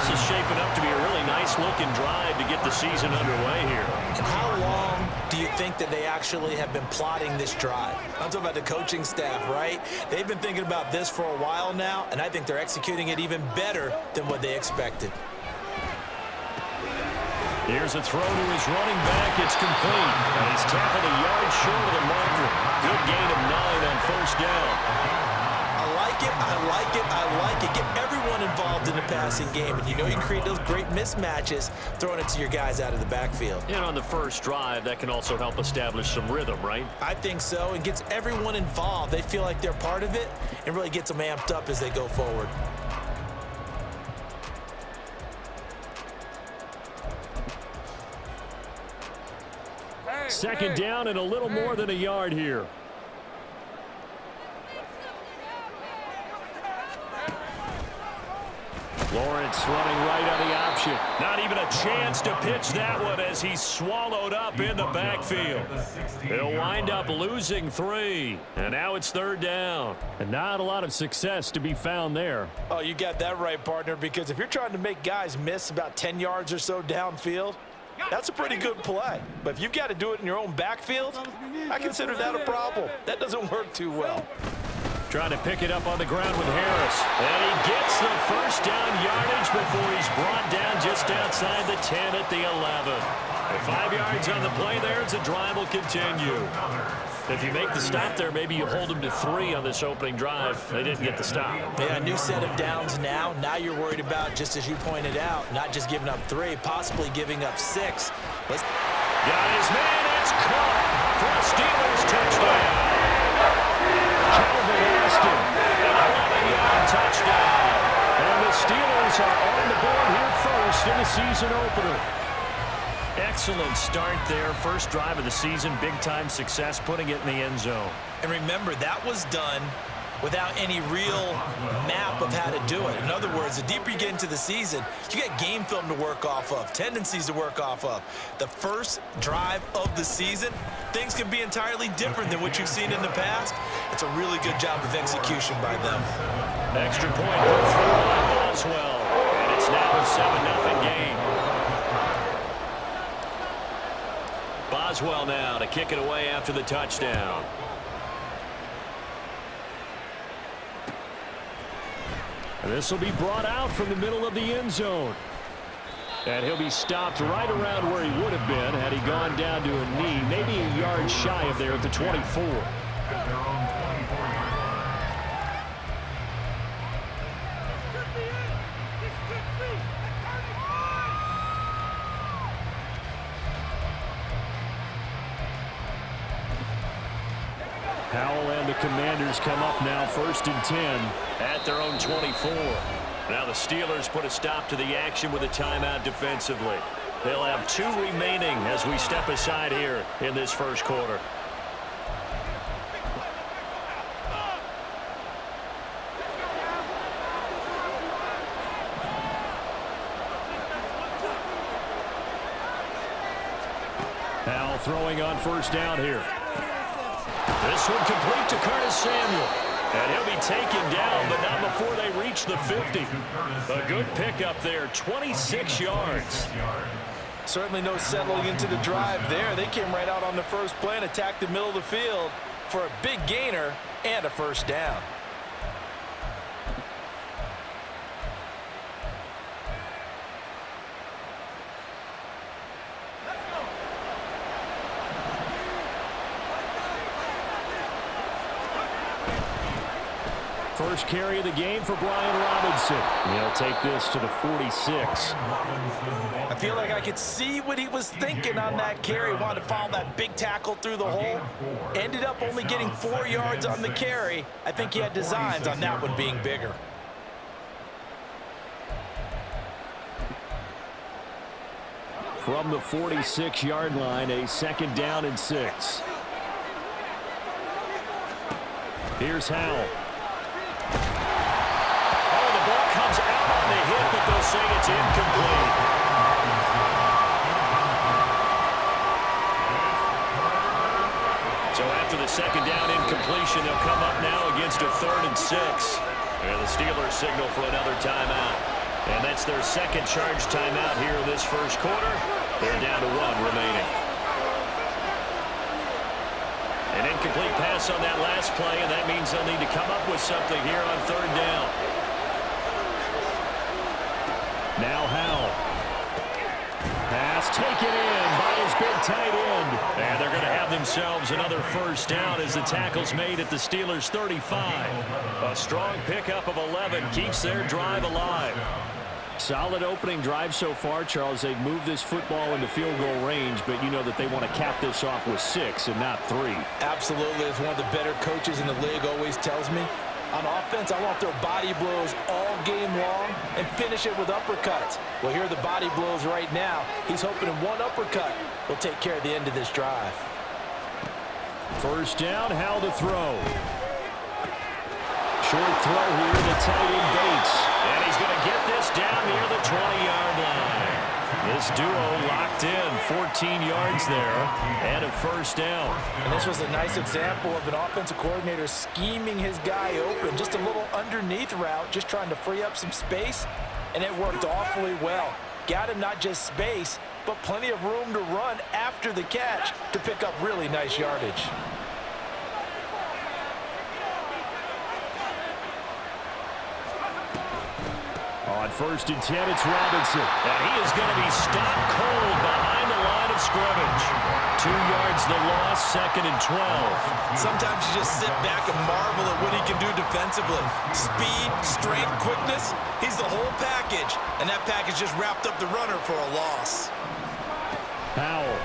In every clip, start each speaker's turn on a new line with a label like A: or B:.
A: this is shaping up to be a really nice-looking drive to get the season underway here.
B: And how long do you think that they actually have been plotting this drive? I'm talking about the coaching staff, right? They've been thinking about this for a while now, and I think they're executing it even better than what they expected.
A: Here's a throw to his running back. It's complete. And he's tackled a yard short of the marker. Good gain of 9 on first down.
B: I like it, I like it, I like it. Get everyone involved in the passing game. And you know you can create those great mismatches throwing it to your guys out of the backfield.
A: And on the first drive, that can also help establish some rhythm, right?
B: I think so. It gets everyone involved. They feel like they're part of it and really gets them amped up as they go forward.
A: Second down and a little more than a yard here. Lawrence running right on the option. Not even a chance to pitch that one as he's swallowed up in the backfield. He'll wind up losing 3. And now it's third down. And not a lot of success to be found there.
B: Oh, you got that right, partner, because if you're trying to make guys miss about 10 yards or so downfield, that's a pretty good play. But if you've got to do it in your own backfield, I consider that a problem. That doesn't work too well.
A: Trying to pick it up on the ground with Harris. And he gets the first down yardage before he's brought down just outside the 10 at the 11. With 5 yards on the play there, the drive will continue. If you make the stop there, maybe you hold them to 3 on this opening drive. They didn't get the stop.
B: Yeah, a new set of downs now. Now you're worried about, just as you pointed out, not just giving up 3, possibly giving up 6.
A: Got his man. It's caught for a Steelers touchdown. Calvin Austin, an 11-yard touchdown. And the Steelers are on the board here first in the season opener. Excellent start there. First drive of the season, big-time success, putting it in the end zone.
B: And remember, that was done without any real map of how to do it. In other words, the deeper you get into the season, you got game film to work off of, tendencies to work off of. The first drive of the season, things can be entirely different than what you've seen in the past. It's a really good job of execution by them.
A: Extra point put through by Boswell. And it's now a 7-0 game. Boswell now to kick it away after the touchdown. And this will be brought out from the middle of the end zone. And he'll be stopped right around where he would have been had he gone down to a knee, maybe a yard shy of there at the 24. Howell and the Commanders come up now, 1st and 10 at their own 24. Now the Steelers put a stop to the action with a timeout defensively. They'll have 2 remaining as we step aside here in this first quarter. Howell throwing on first down here. This one complete to Curtis Samuel. And he'll be taken down, but not before they reach the 50. A good pickup there, 26 yards.
B: Certainly no settling into the drive there. They came right out on the first play and attacked the middle of the field for a big gainer and a first down.
A: First carry of the game for Brian Robinson. He'll take this to the 46.
B: I feel like I could see what he was thinking on that carry. Wanted to follow that big tackle through the hole. Ended up only getting 4 yards on the carry. I think he had designs on that one being bigger.
A: From the 46-yard line, a 2nd down and 6. Here's Howell. Oh, the ball comes out on the hit, but they'll say it's incomplete. So after the 2nd down incompletion, they'll come up now against a 3rd and 6. And the Steelers signal for another timeout. And that's their second charge timeout here in this first quarter. They're down to 1 remaining. An incomplete pass on that last play, and that means they'll need to come up with something here on 3rd down. Now Howell. Pass taken in by his big tight end. And they're going to have themselves another first down as the tackle's made at the Steelers' 35. A strong pickup of 11 keeps their drive alive. Solid opening drive so far, Charles. They've moved this football into field goal range, but you know that they want to cap this off with 6 and not 3.
B: Absolutely. As one of the better coaches in the league always tells me, on offense, I want their body blows all game long and finish it with uppercuts. Well, here are the body blows right now. He's hoping in one uppercut will take care of the end of this drive.
A: First down, Howell to throw. Short throw here to tight end Bates. And he's going to get this down near the 20-yard line. This duo locked in, 14 yards there, and a first down.
B: And this was a nice example of an offensive coordinator scheming his guy open. Just a little underneath route, just trying to free up some space, and it worked awfully well. Got him not just space, but plenty of room to run after the catch to pick up really nice yardage.
A: On 1st and 10, it's Robinson. And he is going to be stopped cold behind the line of scrimmage. 2 yards the loss, 2nd and 12.
B: Sometimes you just sit back and marvel at what he can do defensively. Speed, strength, quickness, he's the whole package. And that package just wrapped up the runner for a loss.
A: Howell.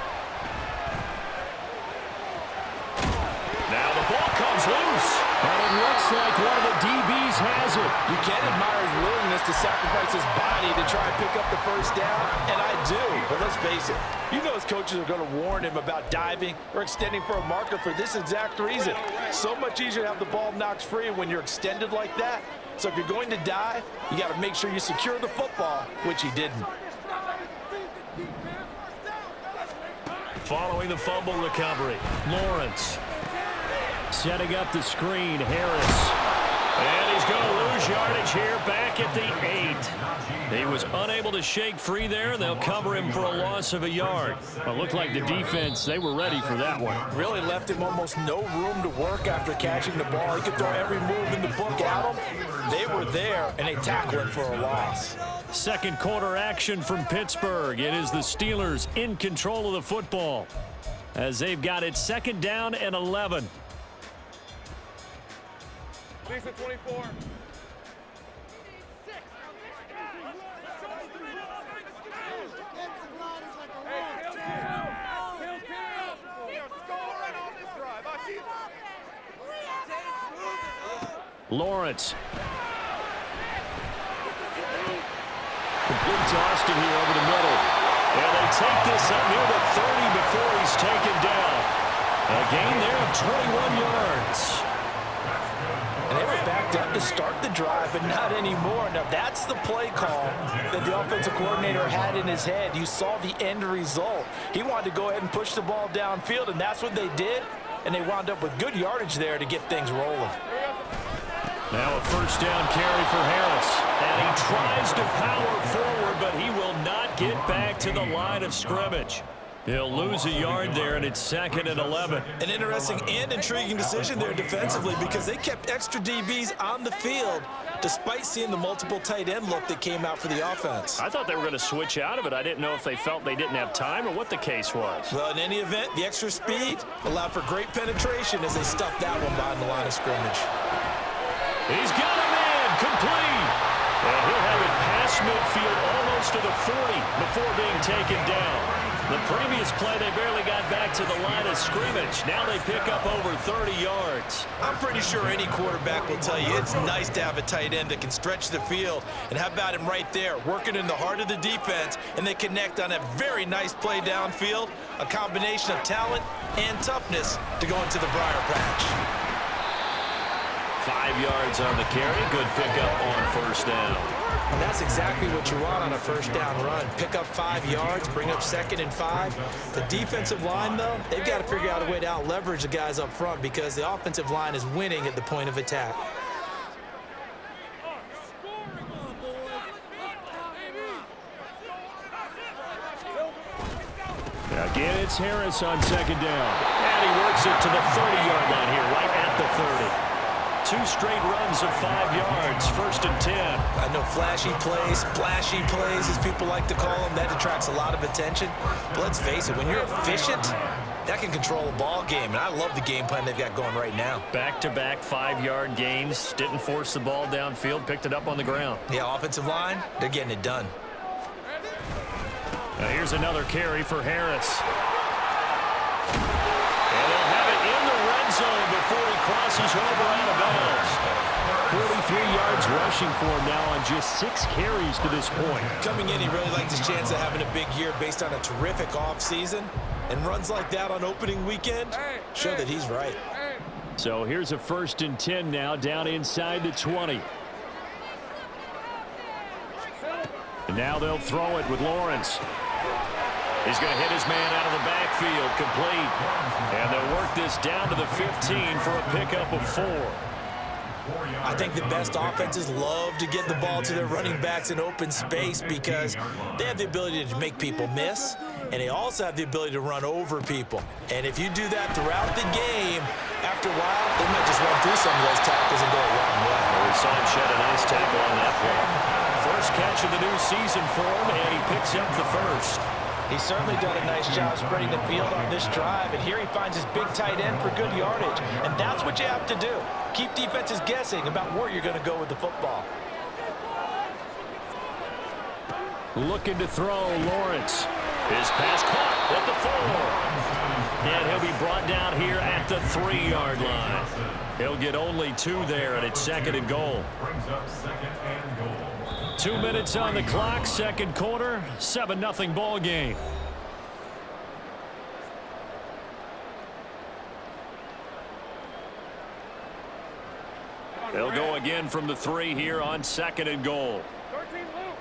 A: Now the ball comes loose. And it looks like one of the DBs has it.
B: You can't admire his willingness to sacrifice his body to try and pick up the first down, and I do. But let's face it, you know his coaches are going to warn him about diving or extending for a marker for this exact reason. So much easier to have the ball knocked free when you're extended like that. So if you're going to dive, you got to make sure you secure the football, which he didn't.
A: Following the fumble recovery, Lawrence. Setting up the screen, Harris. And he's going to lose yardage here back at the 8. He was unable to shake free there. They'll cover him for a loss of a yard. It looked like the defense, they were ready for that one.
B: Really left him almost no room to work after catching the ball. He could throw every move in the book at him. They were there, and they tackled him for a loss.
A: Second quarter action from Pittsburgh. It is the Steelers in control of the football as they've got it 2nd down and 11.
C: Lisa 24.
A: Lawrence. Complete to Austin here over the middle. And they take this up near the 30 before he's taken down. A gain there of 21 yards.
B: And they were backed up to start the drive, but not anymore. Now, that's the play call that the offensive coordinator had in his head. You saw the end result. He wanted to go ahead and push the ball downfield, and that's what they did. And they wound up with good yardage there to get things rolling.
A: Now a first down carry for Harris. And he tries to power forward, but he will not get back to the line of scrimmage. He'll lose a yard there, and it's 2nd and 11.
B: An interesting and intriguing decision there defensively because they kept extra DBs on the field despite seeing the multiple tight end look that came out for the offense.
A: I thought they were going to switch out of it. I didn't know if they felt they didn't have time or what the case was.
B: Well, in any event, the extra speed allowed for great penetration as they stuffed that one behind the line of scrimmage.
A: He's got a man complete. And he'll have it past midfield almost to the 40 before being taken down. The previous play, they barely got back to the line of scrimmage. Now they pick up over 30 yards.
B: I'm pretty sure any quarterback will tell you it's nice to have a tight end that can stretch the field. And how about him right there, working in the heart of the defense, and they connect on a very nice play downfield, a combination of talent and toughness to go into the briar patch.
A: 5 yards on the carry. Good pickup on first down.
B: And that's exactly what you want on a first down run. Pick up 5 yards, bring up 2nd and 5. The defensive line, though, they've got to figure out a way to out-leverage the guys up front because the offensive line is winning at the point of attack.
A: Again, it's Harris on second down. And he works it to the 30-yard line here, right at the 30. 2 straight runs of 5 yards, 1st and 10.
B: I know flashy plays, splashy plays, as people like to call them, that attracts a lot of attention. But let's face it, when you're efficient, that can control a ball game, and I love the game plan they've got going right now.
A: Back-to-back 5-yard gains, didn't force the ball downfield, picked it up on the ground.
B: Yeah, offensive line, they're getting it done.
A: Now here's another carry for Harris. And they'll have it in the red zone before he crosses over out of bounds. 43 yards rushing for him now on just 6 carries to this point.
B: Coming in, he really liked his chance of having a big year based on a terrific offseason. And runs like that on opening weekend show that he's right.
A: So here's a 1st and 10 now, down inside the 20. And now they'll throw it with Lawrence. He's going to hit his man out of the backfield, complete. And they'll work this down to the 15 for a pickup of 4.
B: I think the best offenses love to get the ball to their running backs in open space because they have the ability to make people miss, and they also have the ability to run over people. And if you do that throughout the game, after a while, they might just run through some of those tackles and go a long way.
A: Well, we saw him shed a nice tackle on that play. First catch of the new season for him, and he picks up the 1st.
B: He's certainly done a nice job spreading the field on this drive, and here he finds his big tight end for good yardage. And that's what you have to do. Keep defenses guessing about where you're going to go with the football.
A: Looking to throw, Lawrence. His pass caught at the 4. And he'll be brought down here at the 3-yard line. He'll get only 2 there, and it's 2nd and goal. 2 minutes on the clock, 2nd quarter, 7-0 ball game. They'll go again from the 3 here on 2nd and goal.
C: 13, Luke.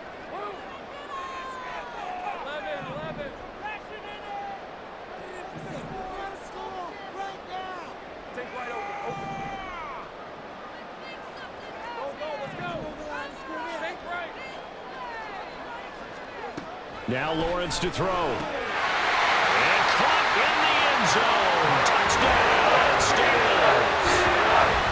C: 11. Take right open. Go, let's go. Take right.
A: Now Lawrence to throw. And caught in the end zone. Touchdown, Steelers.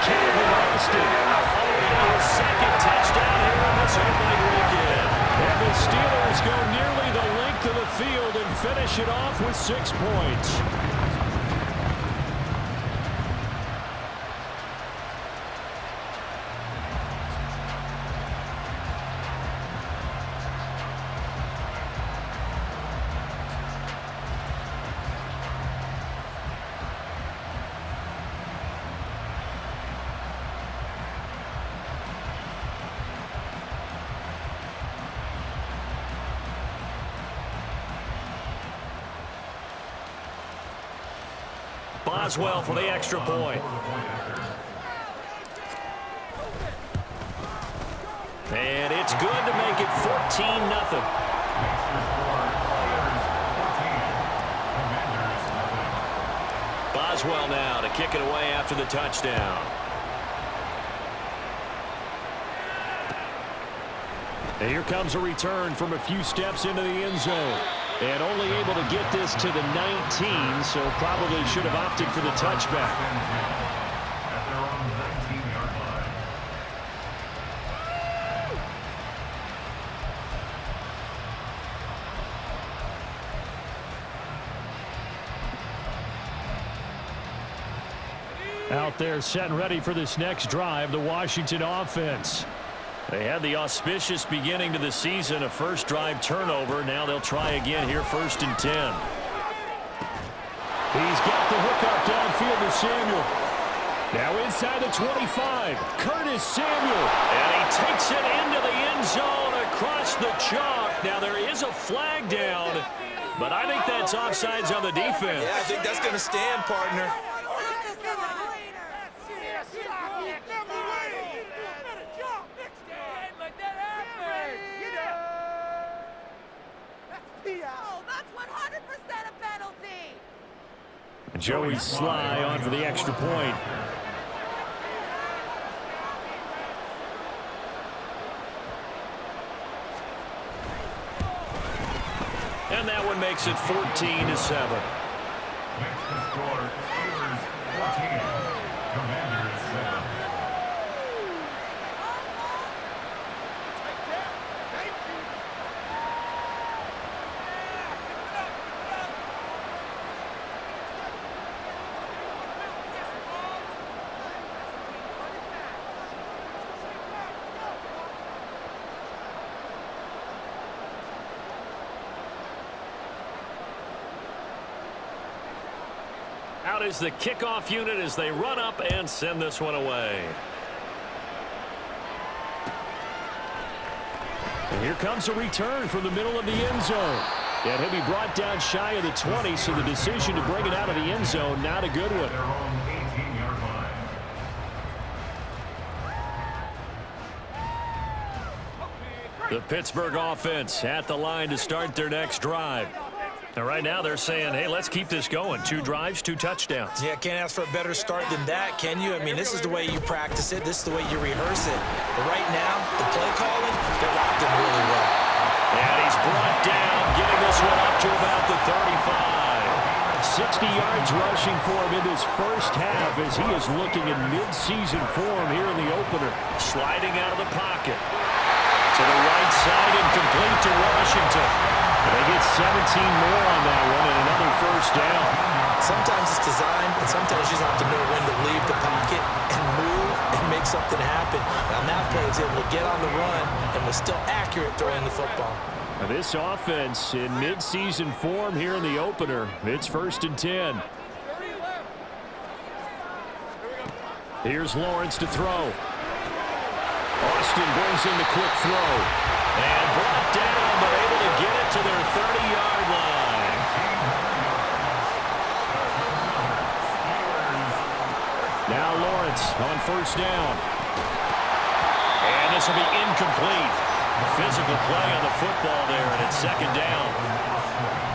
A: Calvin Austin. Already his 2nd touchdown here on this opening weekend. And the Steelers go nearly the length of the field and finish it off with 6 points. Boswell for the extra point. And it's good to make it 14-0. Boswell now to kick it away after the touchdown. And here comes a return from a few steps into the end zone. And only able to get this to the 19, so probably should have opted for the touchback. Out there set and ready for this next drive, the Washington offense. They had the auspicious beginning to the season, a first drive turnover. Now they'll try again here, 1st and 10. He's got the hook up downfield to Samuel. Now inside the 25, Curtis Samuel. And he takes it into the end zone across the chalk. Now there is a flag down, but I think that's offsides on the defense.
B: Yeah, I think that's going to stand, partner.
A: Joey Sly on for the extra point. And that one makes it 14-7.
D: Next to score, Steelers 14, Commanders 7.
A: Out is the kickoff unit as they run up and send this one away. And here comes a return from the middle of the end zone. And he'll be brought down shy of the 20, so the decision to bring it out of the end zone, not a good one.
D: Their own 18-yard line.
A: The Pittsburgh offense at the line to start their next drive. And right now they're saying, hey, let's keep this going. 2 drives, 2 touchdowns.
B: Yeah, can't ask for a better start than that, can you? I mean, this is the way you practice it. This is the way you rehearse it. But right now, the play calling, they're locked in really well.
A: And he's brought down, getting this one up to about the 35. 60 yards rushing for him in this first half as he is looking in mid-season form here in the opener. Sliding out of the pocket. To the right side and complete to Washington. They get 17 more on that one and another first down.
B: Sometimes it's designed, and sometimes you just have to know when to leave the pocket and move and make something happen. And on that play, he was able to get on the run and was still accurate throwing the football.
A: Now this offense in mid-season form here in the opener. It's 1st and 10. Here's Lawrence to throw. Austin brings in the quick throw. And brought down, but able to get it to their 30-yard line. Now Lawrence on first down. And this will be incomplete. Physical play on the football there, and it's 2nd down.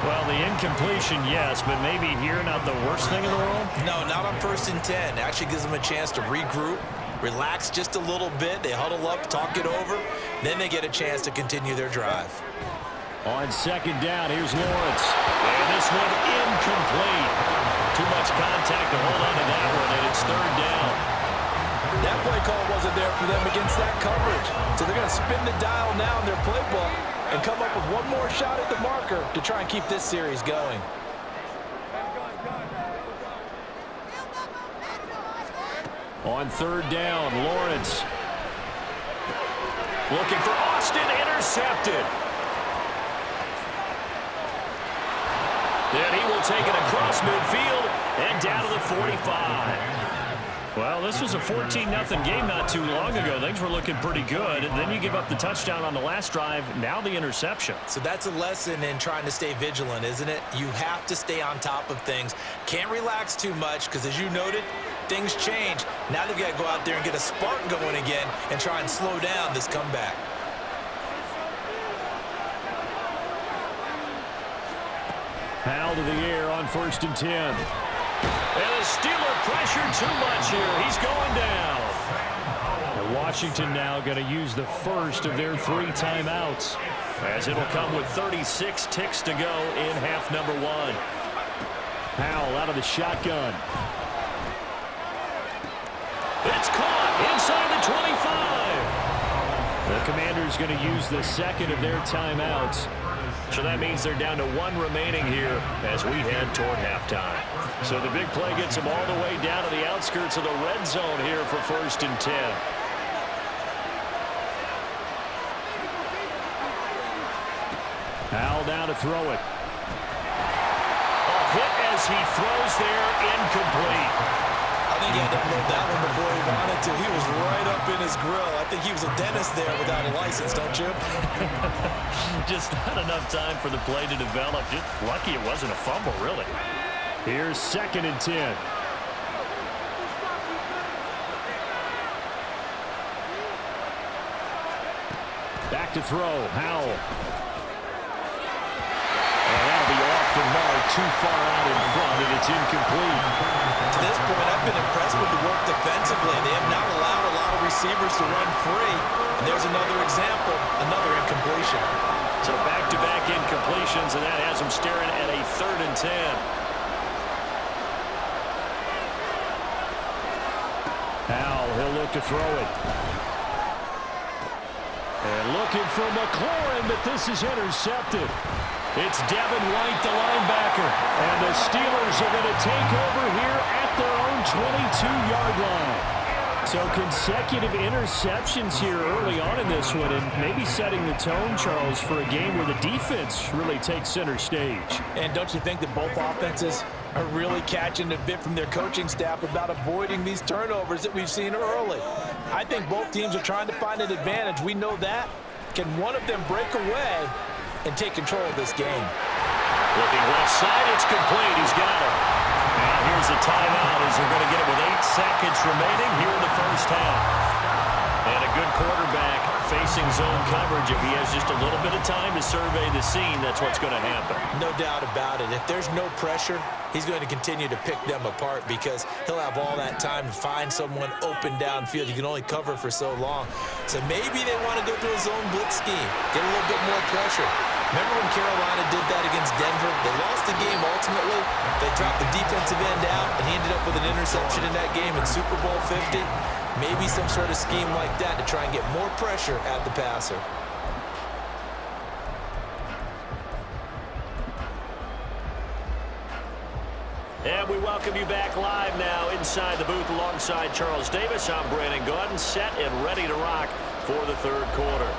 A: Well, the incompletion, yes, but maybe here not the worst thing in the world?
B: No, not on 1st and 10. Actually gives them a chance to regroup, relax just a little bit. They huddle up, talk it over. Then they get a chance to continue their drive.
A: On 2nd down, here's Lawrence. And this one incomplete. Too much contact to hold on to that one, and it's 3rd down.
E: That play call wasn't there for them against that coverage. So they're going to spin the dial now in their playbook and come up with one more shot at the marker to try and keep this series going.
A: On 3rd down, Lawrence. Looking for Austin, intercepted. Then he will take it across midfield and down to the 45. Well, this was a 14-0 game not too long ago. Things were looking pretty good. And then you give up the touchdown on the last drive. Now the interception.
B: So that's a lesson in trying to stay vigilant, isn't it? You have to stay on top of things. Can't relax too much because, as you noted, things change. Now they've got to go out there and get a spark going again and try and slow down this comeback.
A: Powell to the air on 1st and 10. And the Steeler pressure too much here. He's going down. And Washington now going to use the first of their 3 timeouts, as it'll come with 36 ticks to go in half number 1. Powell out of the shotgun. It's caught inside the 25. The Commanders going to use the 2nd of their timeouts. So that means they're down to 1 remaining here as we head toward halftime. So the big play gets them all the way down to the outskirts of the red zone here for 1st and 10. Powell down to throw it. A hit as he throws there, incomplete.
B: I think he had to unload that one before he wanted to. He was right up in his grill. I think he was a dentist there without a license, don't you?
A: Just not enough time for the play to develop. Just lucky it wasn't a fumble, really. Here's 2nd and 10. Back to throw. Howell. And that'll be off the mark, too far out in front, and it's incomplete.
B: To this point, I've been impressed with the work defensively. They have not allowed a lot of receivers to run free. And there's another example, another incompletion.
A: So back-to-back incompletions. interceptions, and that has them staring at a 3rd and 10. Now he'll look to throw it. And looking for McLaurin, but this is intercepted. It's Devin White, the linebacker. And the Steelers are going to take over here at their own 22-yard line. So consecutive interceptions here early on in this one, and maybe setting the tone, Charles, for a game where the defense really takes center stage.
E: And don't you think that both offenses are really catching a bit from their coaching staff about avoiding these turnovers that we've seen early? I think both teams are trying to find an advantage. We know that. Can one of them break away and take control of this game?
A: Looking left side, it's complete. He's got it. Now here's a timeout as they're going to get it with 8 seconds remaining here in the first half. And a good quarterback facing zone coverage. If he has just a little bit of time to survey the scene, that's what's going to happen.
B: No doubt about it. If there's no pressure, he's going to continue to pick them apart because he'll have all that time to find someone open downfield. You can only cover for so long. So maybe they want to go to a zone blitz scheme, get a little bit more pressure. Remember when Carolina did that against Denver? They lost the game ultimately. They dropped the defensive end out, and he ended up with an interception in that game in Super Bowl 50. Maybe some sort of scheme like that to try and get more pressure at the passer.
A: And we welcome you back live now inside the booth alongside Charles Davis. I'm Brandon Gaudin, set and ready to rock for the 3rd quarter.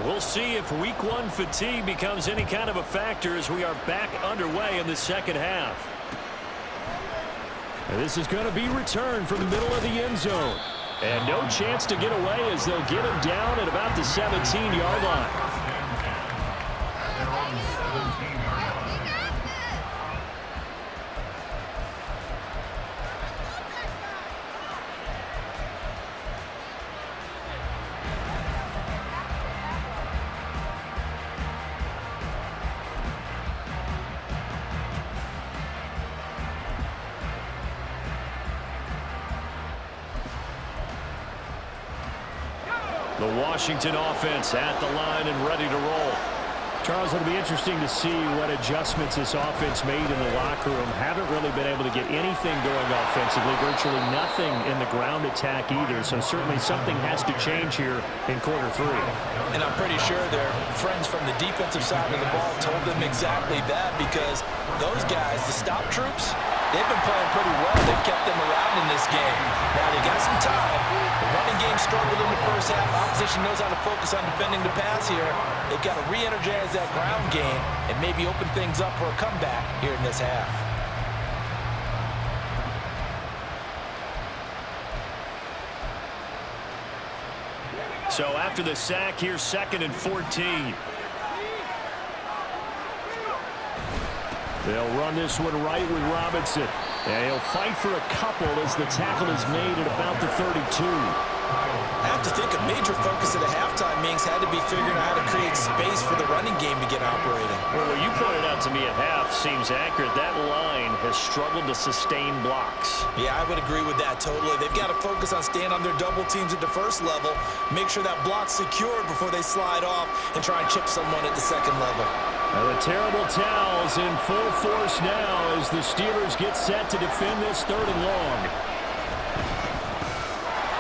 A: We'll see if week 1 fatigue becomes any kind of a factor as we are back underway in the second half. And this is going to be returned from the middle of the end zone. And no chance to get away as they'll get him down at about the 17-yard line. The Washington offense at the line and ready to roll. Charles, it'll be interesting to see what adjustments this offense made in the locker room. Haven't really been able to get anything going offensively, virtually nothing in the ground attack either. So certainly something has to change here in quarter 3.
B: And I'm pretty sure their friends from the defensive side of the ball told them exactly that because those guys, the stop troops, they've been playing pretty well. They've kept them around in this game. Now they got some time. The running game struggled in the first half. Opposition knows how to focus on defending the pass here. They've got to re-energize that ground game and maybe open things up for a comeback here in this half.
A: So after the sack, here's 2nd and 14. They'll run this one right with Robinson. And he'll fight for a couple as the tackle is made at about the 32.
B: I have to think a major focus at the halftime meetings had to be figuring out how to create space for the running game to get operating.
A: Well, what you pointed out to me at half seems accurate. That line has struggled to sustain blocks.
B: Yeah, I would agree with that totally. They've got to focus on staying on their double teams at the first level, make sure that block's secured before they slide off and try and chip someone at the second level.
A: Now the terrible towels in full force now as the Steelers get set to defend this 3rd and long.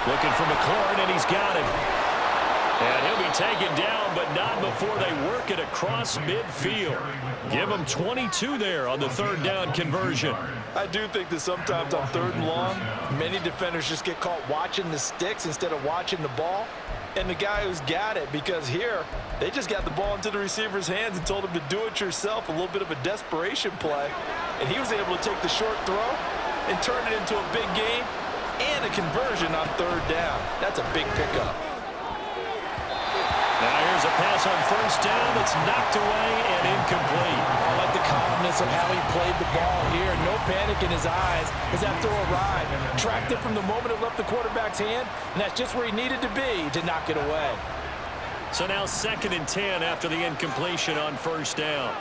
A: Looking for McLaurin, and he's got him. And he'll be taken down, but not before they work it across midfield. Give him 22 there on the 3rd down conversion.
E: I do think that sometimes on 3rd and long, many defenders just get caught watching the sticks instead of watching the ball. And the guy who's got it, because here, they just got the ball into the receiver's hands and told him to do it yourself, a little bit of a desperation play. And he was able to take the short throw and turn it into a big gain and a conversion on 3rd down. That's a big pickup.
A: Now here's a pass on first down that's knocked away and incomplete.
B: I like the calmness of how he played the ball here. No panic in his eyes as that throw arrived. Tracked it from the moment it left the quarterback's hand, and that's just where he needed to be to knock it away.
A: So now 2nd and 10 after the incompletion on first down.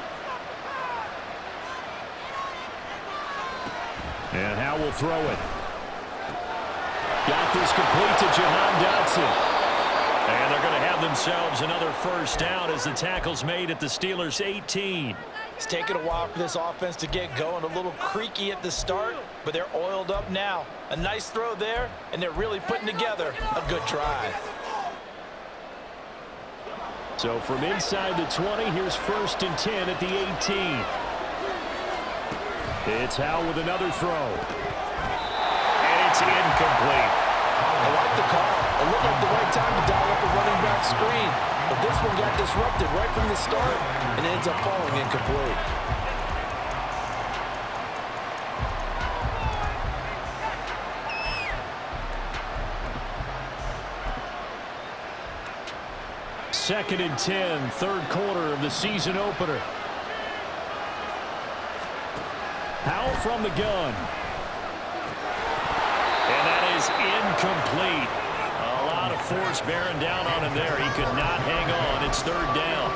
A: And Howe will throw it. Got this complete to Jahan Dotson. And they're going to have themselves another first down as the tackle's made at the Steelers' 18.
B: It's taken a while for this offense to get going. A little creaky at the start, but they're oiled up now. A nice throw there, and they're really putting together a good drive.
A: So from inside the 20, here's 1st and 10 at the 18. It's Howe with another throw. And it's incomplete.
B: I like the call. It looked like the right time to dial up a running back screen. But this one got disrupted right from the start and ends up falling incomplete.
A: Second and 10, 3rd quarter of the season opener. Howe from the gun. And that is incomplete. A lot of force bearing down on him there. He could not hang on. It's 3rd down.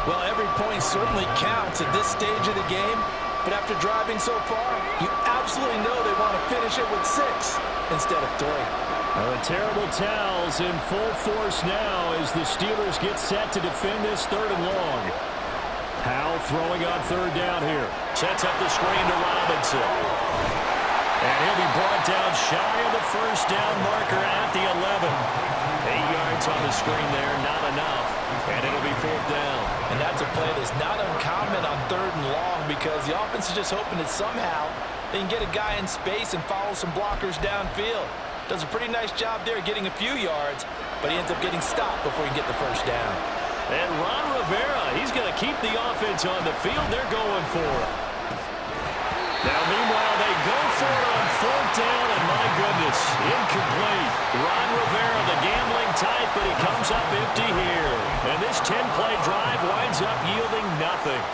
B: Well, every point certainly counts at this stage of the game. But after driving so far, you absolutely know they want to finish it with 6 instead of 3.
A: Well, the terrible towels in full force now as the Steelers get set to defend this 3rd and long. Howe throwing on 3rd down here. Sets up the screen to Robinson. And he'll be brought down shy of the first down marker at the 11. 8 yards on the screen there, not enough. And it'll be 4th down.
B: And that's a play that's not uncommon on 3rd and long because the offense is just hoping that somehow they can get a guy in space and follow some blockers downfield. Does a pretty nice job there getting a few yards, but he ends up getting stopped before he can get the first down.
A: And Ron Rivera, he's going to keep the offense on the field. They're going for it. Now, meanwhile, they go for it on 4th down, and my goodness, incomplete. Ron Rivera, the gambling type, but he comes up empty here. And this 10-play drive winds up yielding nothing.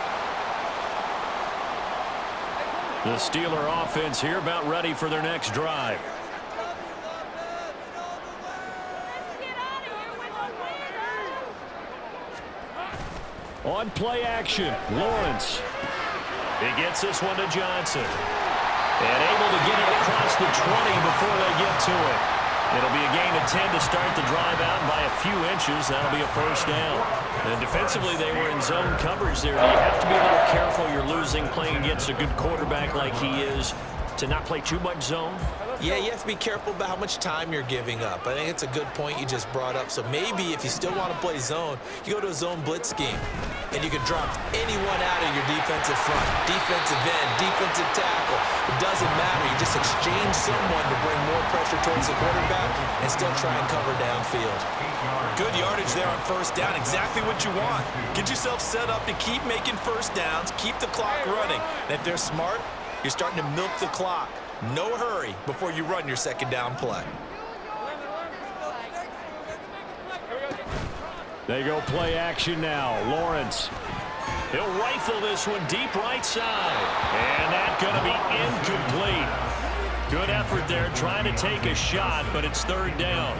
A: The Steeler offense here about ready for their next drive. On play action, Lawrence. He gets this one to Johnson. And able to get it across the 20 before they get to it. It'll be a gain of 10 to start the drive out by a few inches. That'll be a first down. And defensively, they were in zone coverage there. You have to be a little careful. You're losing playing against a good quarterback like he is to not play too much zone.
B: Yeah, you have to be careful about how much time you're giving up. I think it's a good point you just brought up. So maybe if you still want to play zone, you go to a zone blitz scheme. And you can drop anyone out of your defensive front, defensive end, defensive tackle. It doesn't matter. You just exchange someone to bring more pressure towards the quarterback and still try and cover downfield. Good yardage there on first down. Exactly what you want. Get yourself set up to keep making first downs, keep the clock running. And if they're smart, you're starting to milk the clock. No hurry before you run your second down play.
A: They go play action now. Lawrence. He'll rifle this one deep right side. And that's going to be incomplete. Good effort there trying to take a shot, but it's 3rd down.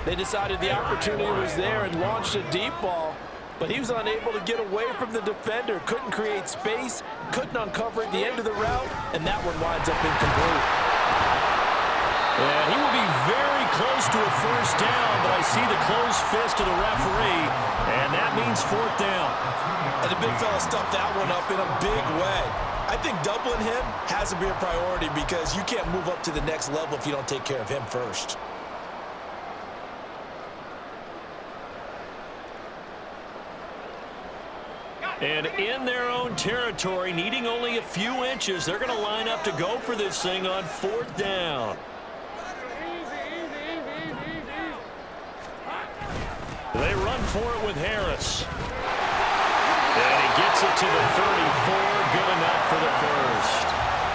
B: They decided the opportunity was there and launched a deep ball, but he was unable to get away from the defender. Couldn't create space, couldn't uncover at the end of the route, and that one winds up incomplete.
A: And he will be very close to a first down, but I see the closed fist of the referee, and that means 4th down.
B: And the big fella stuffed that one up in a big way. I think doubling him has to be a priority because you can't move up to the next level if you don't take care of him first.
A: And in their own territory, needing only a few inches, they're going to line up to go for this thing on 4th down. They run for it with Harris. And he gets it to the 34. Good enough for the first.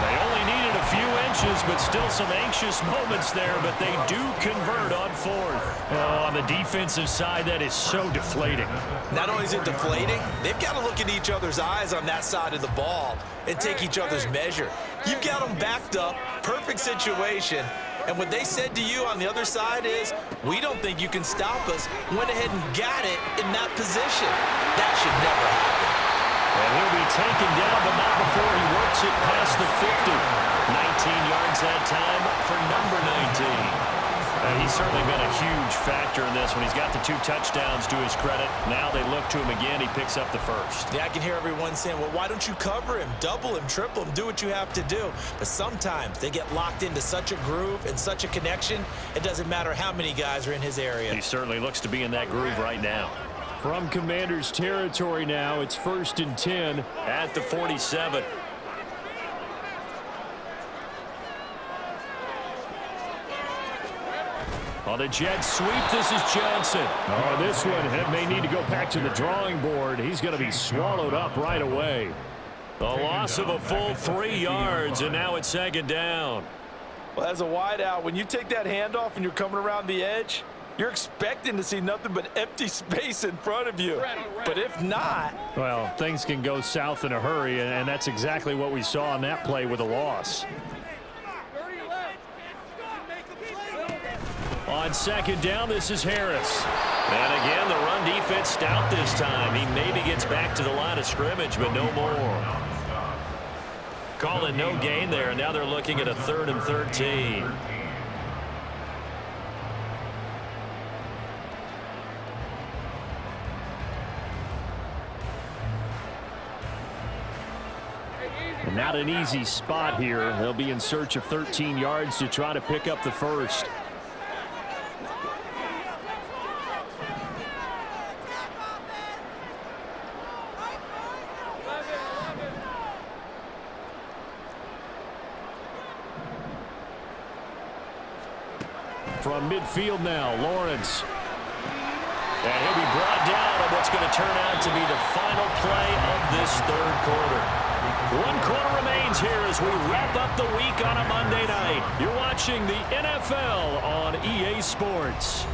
A: They only needed a few pushes, but still some anxious moments there, but they do convert on fourth. Oh, on the defensive side, that is so deflating.
B: Not only is it deflating, they've got to look in each other's eyes on that side of the ball and take each other's measure. You've got them backed up, perfect situation, and what they said to you on the other side is, we don't think you can stop us. Went ahead and got it in that position. That should never happen.
A: And he'll be taken down, but not before he works it past the 50. 19 yards that time for number 19. He's certainly been a huge factor in this one. He's got the 2 touchdowns to his credit. Now they look to him again. He picks up the first.
B: Yeah, I can hear everyone saying, well, why don't you cover him, double him, triple him, do what you have to do. But sometimes they get locked into such a groove and such a connection, it doesn't matter how many guys are in his area.
A: He certainly looks to be in that groove right now. From Commanders territory now, it's 1st and 10 at the 47. On the jet sweep, this is Johnson. Oh, this one may need to go back to the drawing board. He's going to be swallowed up right away. A loss of a full 3 yards, and now it's 2nd down.
E: Well, as a wideout, when you take that handoff and you're coming around the edge, you're expecting to see nothing but empty space in front of you. But if not...
A: well, things can go south in a hurry, and that's exactly what we saw on that play with a loss. On 2nd down, this is Harris. And again, the run defense stout this time. He maybe gets back to the line of scrimmage, but no more. Calling no gain there. Now they're looking at a 3rd and 13. Not an easy spot here. They'll be in search of 13 yards to try to pick up the first. From midfield now, Lawrence. And he'll be brought down on what's going to turn out to be the final play of this 3rd quarter. 1 quarter remains here as we wrap up the week on a Monday night. You're watching the NFL on EA Sports.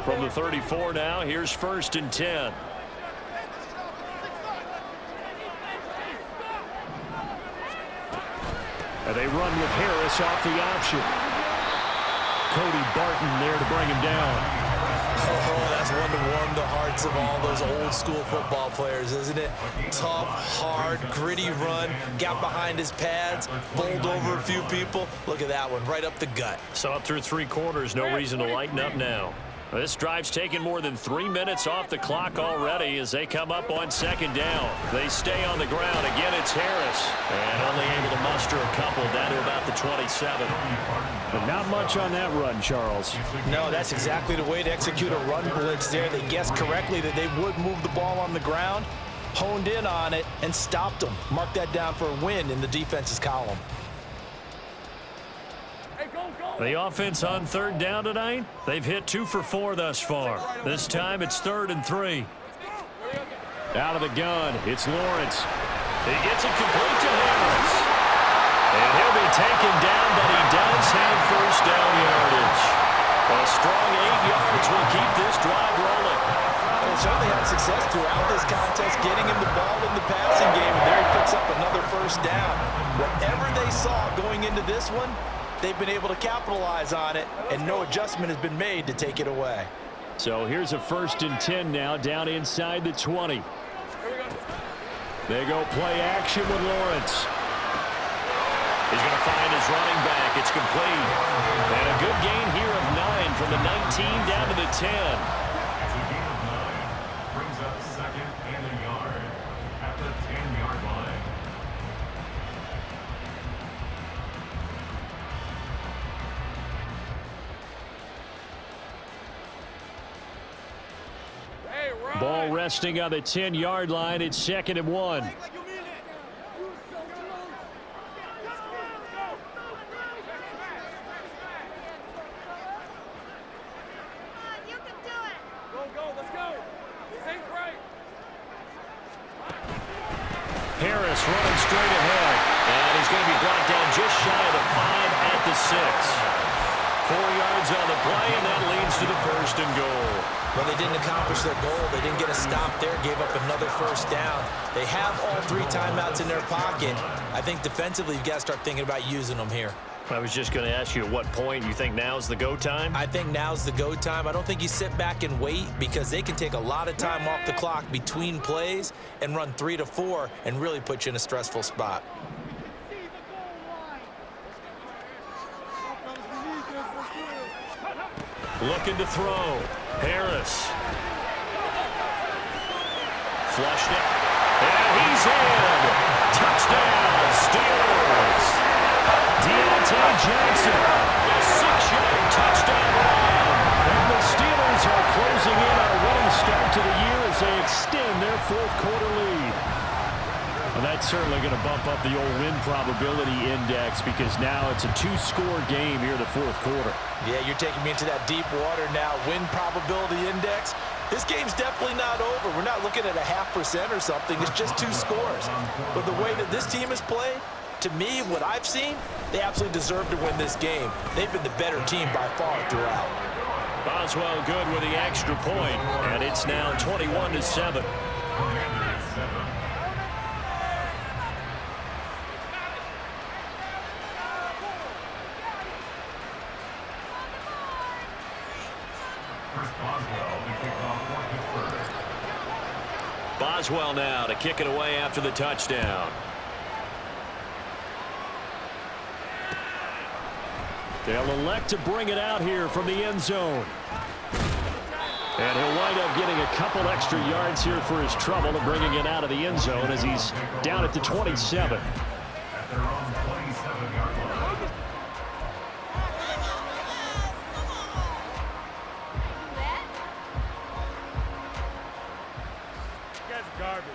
A: From the 34 now, here's 1st and 10. And they run with Harris off the option. Cody Barton there to bring him down.
B: Oh, that's one to warm the hearts of all those old school football players, isn't it? Tough, hard, gritty run, got behind his pads, bowled over a few people. Look at that one, right up the gut.
A: So up through 3 quarters, no reason to lighten up now. This drive's taken more than 3 minutes off the clock already as they come up on 2nd down. They stay on the ground. Again, it's Harris. And only able to muster a couple down to about the 27. But not much on that run, Charles.
E: No, that's exactly the way to execute a run blitz there. They guessed correctly that they would move the ball on the ground, honed in on it, and stopped them. Mark that down for a win in the defense's column.
A: The offense on 3rd down tonight, they've hit 2 for 4 thus far. This time it's 3rd and 3. Out of the gun, it's Lawrence. He gets it complete to Harris. And he'll be taken down, but he does have 1st down yardage. A strong 8 yards will keep this drive rolling.
E: They certainly had success throughout this contest, getting him the ball in the passing game, and there he picks up another 1st down. Whatever they saw going into this one, they've been able to capitalize on it, and no adjustment has been made to take it away.
A: So here's a 1st and 10 now, down inside the 20. They go play action with Lawrence. He's going to find his running back. It's complete. And a good gain here of 9 from the 19 down to the 10.
D: It's a gain of 9. Brings up 2nd and a yard at the 10-yard line.
A: Ball resting on the 10-yard line. It's 2nd and 1. pass running straight ahead. And he's going to be brought down just shy of the 5 at the 6. 4 yards on the play, and that leads to the 1st and goal.
B: Well, they didn't accomplish their goal. They didn't get a stop there, gave up another 1st down. They have all 3 timeouts in their pocket. I think defensively, you've got to start thinking about using them here.
A: I was just going to ask you at what point you think now's the go time?
B: I think now's the go time. I don't think you sit back and wait because they can take a lot of time off the clock between plays and run 3 to 4 and really put you in a stressful spot.
A: Looking to throw. Harris. Flushed it. And he's in. Touchdown, Steelers. Deontay Johnson. A 6-yard touchdown run. And the Steelers are closing in on a winning start to the year as they extend their 4th quarter lead. Well, that's certainly going to bump up the old win probability index because now it's a 2-score game here in the 4th quarter.
B: Yeah, you're taking me into that deep water now. Win probability index. This game's definitely not over. We're not looking at a 0.5% or something. It's just 2 scores. But the way that this team has played, to me, what I've seen, they absolutely deserve to win this game. They've been the better team by far throughout.
A: Boswell good with the extra point, and it's now 21-7. Boswell now to kick it away after the touchdown. They'll elect to bring it out here from the end zone. And he'll wind up getting a couple extra yards here for his trouble and bringing it out of the end zone as he's down at the 27.
D: At their own 27-yard line.
C: That's garbage.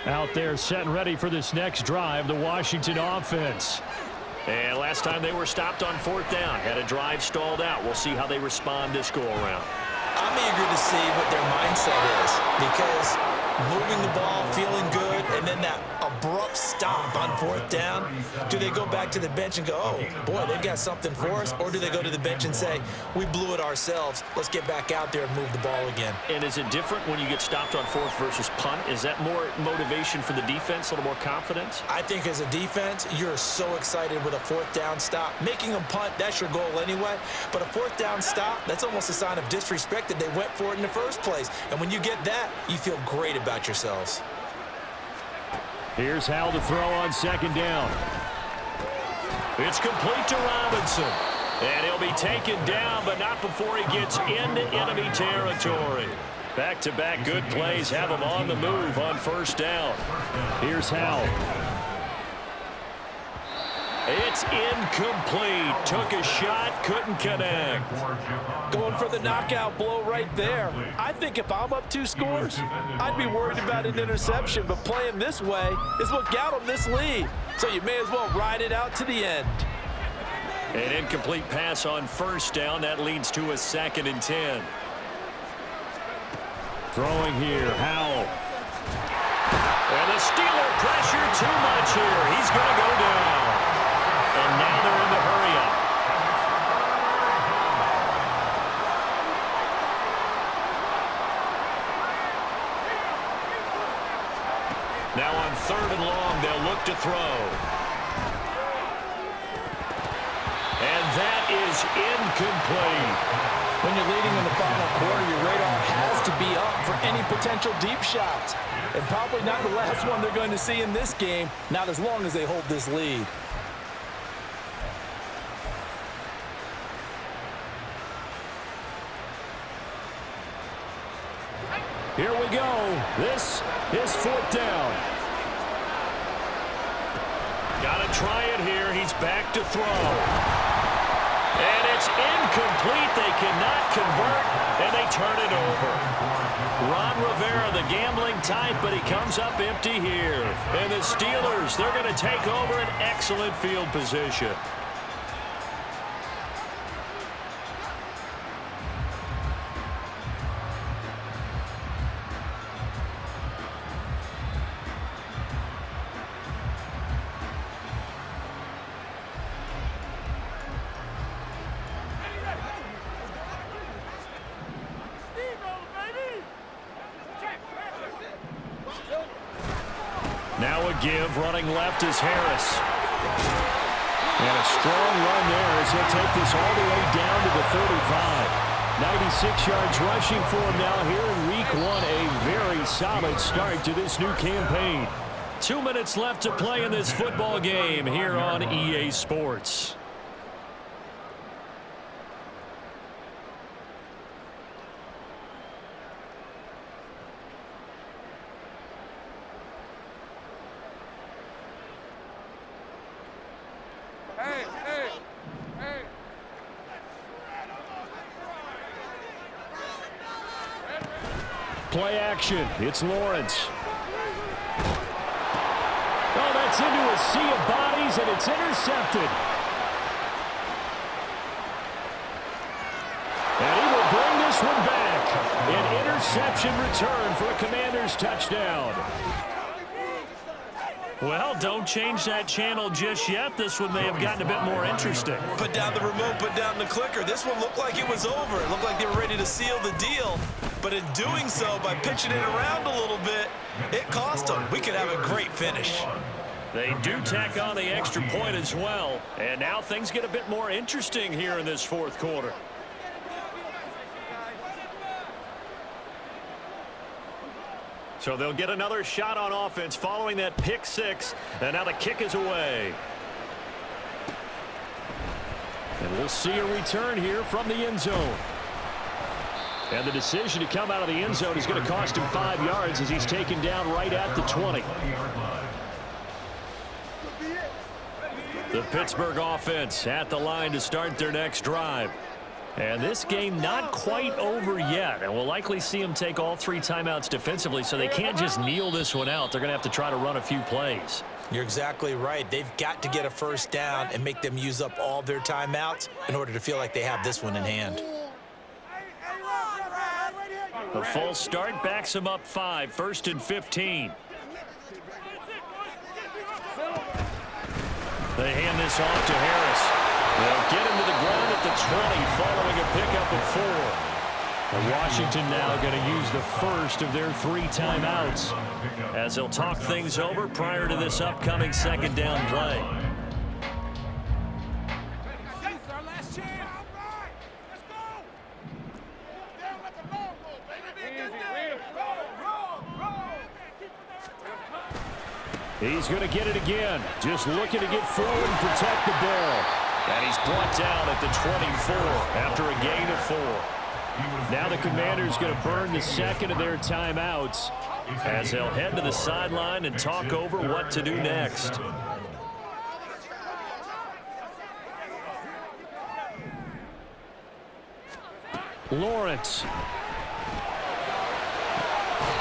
A: Out there set and ready for this next drive, the Washington offense. And last time they were stopped on 4th down, had a drive stalled out. We'll see how they respond this go-around.
B: I'm eager to see what their mindset is because moving the ball, feeling good, and then that abrupt stop on 4th down, do they go back to the bench and go, oh, boy, they've got something for us, or do they go to the bench and say, we blew it ourselves, let's get back out there and move the ball again?
A: And is it different when you get stopped on 4th versus punt? Is that more motivation for the defense, a little more confidence?
B: I think as a defense, you're so excited with a 4th down stop. Making them punt, that's your goal anyway, but a 4th down stop, that's almost a sign of disrespect that they went for it in the first place. And when you get that, you feel great about yourselves.
A: Here's Howell to throw on 2nd down. It's complete to Robinson. And he'll be taken down, but not before he gets into enemy territory. Back-to-back good plays have him on the move on 1st down. Here's Howell. It's incomplete. Took a shot, couldn't connect.
E: Going for the knockout blow right there. I think if I'm up 2 scores, I'd be worried about an interception, but playing this way is what got them this lead. So you may as well ride it out to the end.
A: An incomplete pass on 1st down. That leads to a 2nd and 10. Throwing here, Howell. And the Steeler pressure too much here. He's going to go down. And now they're in the hurry-up. Now on 3rd and long, they'll look to throw. And that is incomplete.
E: When you're leading in the final quarter, your radar has to be up for any potential deep shots. And probably not the last one they're going to see in this game, not as long as they hold this lead.
A: Here we go. This is 4th down. Got to try it here. He's back to throw. And it's incomplete. They cannot convert, and they turn it over. Ron Rivera, the gambling type, but he comes up empty here. And the Steelers, they're going to take over an excellent field position. Now a give. Running left is Harris. And a strong run there as he'll take this all the way down to the 35. 96 yards rushing for him now here in week 1. A very solid start to this new campaign. 2 minutes left to play in this football game here on EA Sports. Play action. It's Lawrence. Oh, that's into a sea of bodies, and it's intercepted. And he will bring this one back. An interception return for a Commanders touchdown. Well, don't change that channel just yet. This one may have gotten a bit more interesting.
B: Put down the remote, put down the clicker. This one looked like it was over. It looked like they were ready to seal the deal. But in doing so, by pitching it around a little bit, it cost them. We could have a great finish.
A: They do tack on the extra point as well. And now things get a bit more interesting here in this fourth quarter. So they'll get another shot on offense following that pick six. And now the kick is away. And we'll see a return here from the end zone. And the decision to come out of the end zone is going to cost him 5 yards as he's taken down right at the 20. The Pittsburgh offense at the line to start their next drive. And this game not quite over yet. And we'll likely see them take all 3 timeouts defensively, so they can't just kneel this one out. They're going to have to try to run a few plays.
B: You're exactly right. They've got to get a first down and make them use up all their timeouts in order to feel like they have this one in hand.
A: A false start backs him up 5, 1st and 15. They hand this off to Harris. They'll get him to the ground at the 20 following a pickup of 4. And Washington now going to use the first of their 3 timeouts as they'll talk things over prior to this upcoming second down play. He's going to get it again. Just looking to get forward and protect the ball. And he's brought down at the 24 after a gain of 4. Now the Commanders going to burn the second of their timeouts as they'll head to the sideline and talk over what to do next. Lawrence.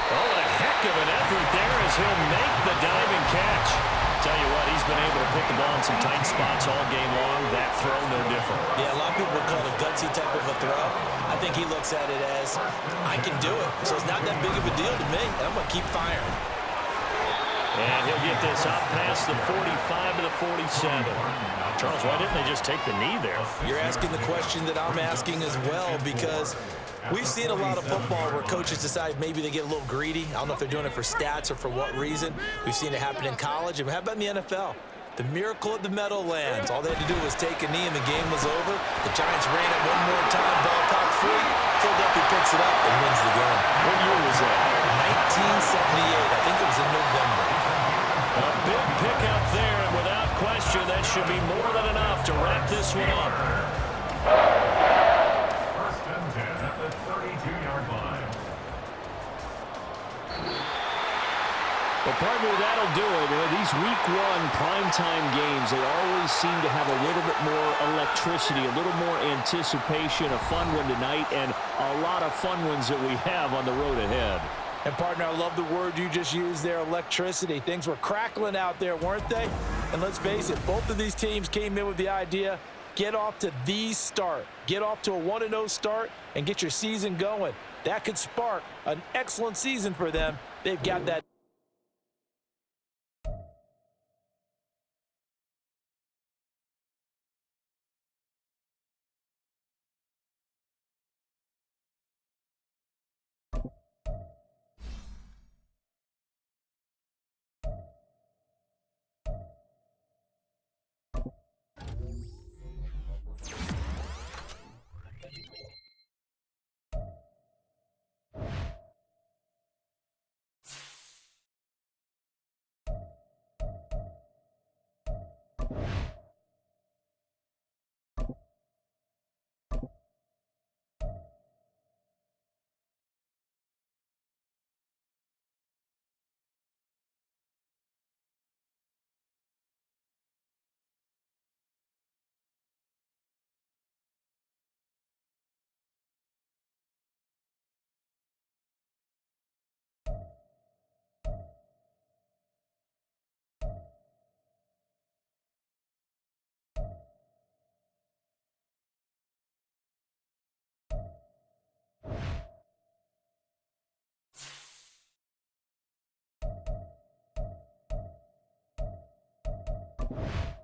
A: Oh, a heck of an effort there as he'll make the diamond catch. Tell you what, he's been able to put the ball in some tight spots all game long. That throw, no different.
B: Yeah, a lot of people would call it a gutsy type of a throw. I think he looks at it as, I can do it. So it's not that big of a deal to me. I'm going to keep firing.
A: And he'll get this up past the 45 to the 47. Charles, why didn't they just take the knee there?
B: You're asking the question that I'm asking as well, because we've seen a lot of football where coaches decide maybe they get a little greedy. I don't know if they're doing it for stats or for what reason. We've seen it happen in college. And how about in the NFL? The miracle of the Meadowlands. All they had to do was take a knee and the game was over. The Giants ran it one more time. Ball popped free. Philadelphia picks it up and wins the game.
A: What year was that?
B: 1978. I think it was in November.
A: A big pickup there, and without question, that should be more than enough to wrap this one up.
D: First and 10 at the 32-yard line.
A: Well, partner, that'll do it. These Week 1 primetime games, they always seem to have a little bit more electricity, a little more anticipation, a fun one tonight, and a lot of fun ones that we have on the road ahead.
E: And, partner, I love the word you just used there, electricity. Things were crackling out there, weren't they? And let's face it, both of these teams came in with the idea, get off to the start. Get off to a 1-0 start and get your season going. That could spark an excellent season for them. They've got that.
A: it.